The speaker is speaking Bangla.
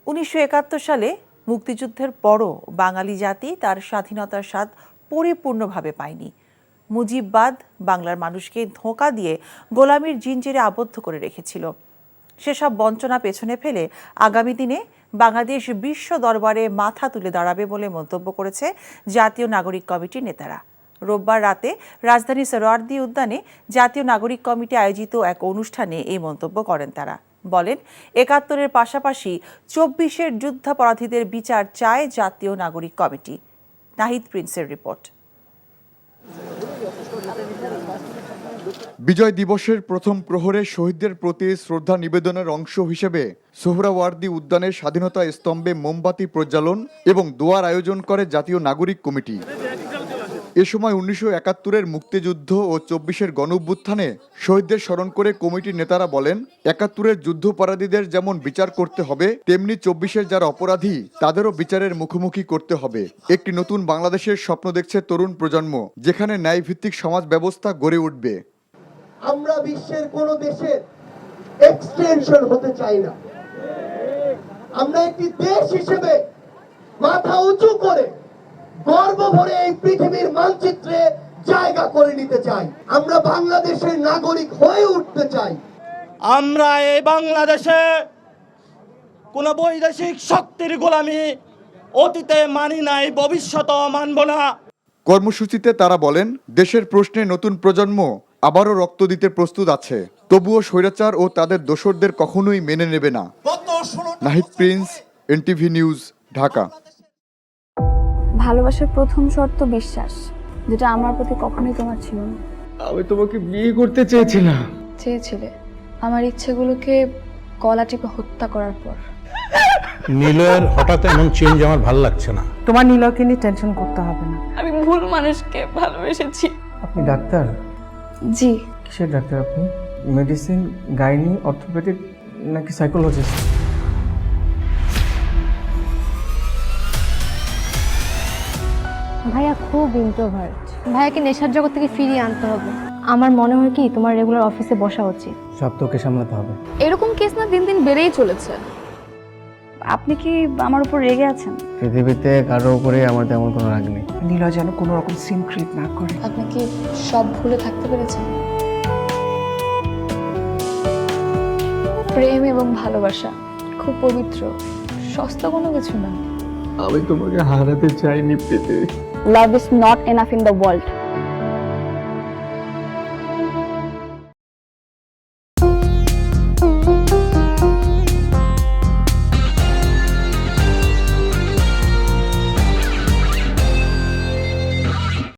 1971 সালে মুক্তিযুদ্ধের পরও বাঙালি জাতি তার স্বাধীনতার স্বাদ পরিপূর্ণভাবে পায়নি। মুজিববাদ বাংলার মানুষকে ধোঁকা দিয়ে গোলামির জিঞ্জিরে আবদ্ধ করে রেখেছিল। সেসব বঞ্চনা পেছনে ফেলে আগামী দিনে বাংলাদেশ বিশ্ব দরবারে মাথা তুলে দাঁড়াবে বলে মন্তব্য করেছে জাতীয় নাগরিক কমিটির নেতারা। রোববার রাতে রাজধানীর সোহরাওয়ার্দী উদ্যানে জাতীয় নাগরিক কমিটি আয়োজিত এক অনুষ্ঠানে এই মন্তব্য করেন তারা। বলেন, ৭১-এর পাশাপাশি ২৪-এর যুদ্ধাপরাধীদের বিচার চায় জাতীয় নাগরিক কমিটি। নাহিদ প্রিন্সের রিপোর্ট। বিজয় দিবসের প্রথম প্রহরে শহীদদের প্রতি শ্রদ্ধা নিবেদনের অংশ হিসেবে সোহরাওয়ার্দী উদ্যানের স্বাধীনতা স্তম্ভে মোমবাতি প্রজ্বালন এবং দোয়ার আয়োজন করে জাতীয় নাগরিক কমিটি। এ সময় 1971-এর মুক্তিযুদ্ধ ও 24-এর গণঅভ্যুত্থানে শহীদদের স্মরণ করে কমিটির নেতারা বলেন, ৭১-এর যুদ্ধাপরাধীদের যেমন বিচার করতে হবে, তেমনি 24-এর যারা অপরাধী তাদেরও বিচারের মুখোমুখি করতে হবে। একটি নতুন বাংলাদেশের স্বপ্ন দেখছে তরুণ প্রজন্ম, যেখানে ন্যায়ভিত্তিক সমাজ ব্যবস্থা গড়ে উঠবে। আমরা বিশ্বের কোন দেশের এক্সটেনশন হতে চাই না। আমরা একটি দেশ হিসেবে মাথা উঁচু করে গর্ব ভরে এই পৃথিবীর মানচিত্রে জায়গা করে নিতে চাই। আমরা বাংলাদেশের নাগরিক হয়ে উঠতে চাই। আমরা এই বাংলাদেশে কোন বৈদেশিক শক্তির গোলামি অতীতে মানি নাই, ভবিষ্যতেও মানব না। কর্মসূচিতে তারা বলেন, দেশের প্রশ্নে নতুন প্রজন্ম আবারও রক্ত দিতে প্রস্তুত আছে, তবুও স্বৈরাচার ও তাদের দোসরদের কখনোই মেনে নেবে না। Nahid Prince, NTV news, Dhaka. ভালোবাসার প্রথম শর্ত বিশ্বাস, যেটা আমার প্রতি কখনোই তোমার ছিল না। আমি তোমাকে বিয়ে করতে চেয়েছিলাম। চেয়েছিলে আমার ইচ্ছেগুলোকে গলা টিপে হত্যা করার পর। নিলয়ের হঠাৎ এমন চেঞ্জ আমার ভালো লাগছে না। তোমার নিলয়কে নিয়ে টেনশন করতে হবে না। আমি ভুল মানুষকে ভালোবেসেছি। আপনি ডাক্তার? জি। কিসের ডাক্তার আপনি? মেডিসিন, গাইনি, অর্থোপেডিক নাকি সাইকোলজিস্ট? ভাইয়া খুব ইন্ট্রোভার্ট। ভাইয়াকে নেশার জগৎ থেকে ফিরিয়ে আনতে হবে। আমার মনে হয় কি তোমার রেগুলার অফিসে বসা উচিত। সব তোকে সামলাতে হবে। এরকম কেস না দিন দিন বেড়েই চলেছে। আপনি কি আমার উপর রেগে আছেন? পৃথিবীতে কারো উপরে আমার তেমন কোনো রাগ নেই। নিলয় যেন কোনো রকম সিন ক্রিয়েট না করে। আপনি কি সব ভুলে থাকতে পেরেছেন? প্রেম এবং ভালোবাসা খুব পবিত্র, সস্তা কোনো কিছু না। আমি তোমাকে হারাতে চাইনি প্রীতি। Love is not enough in the world.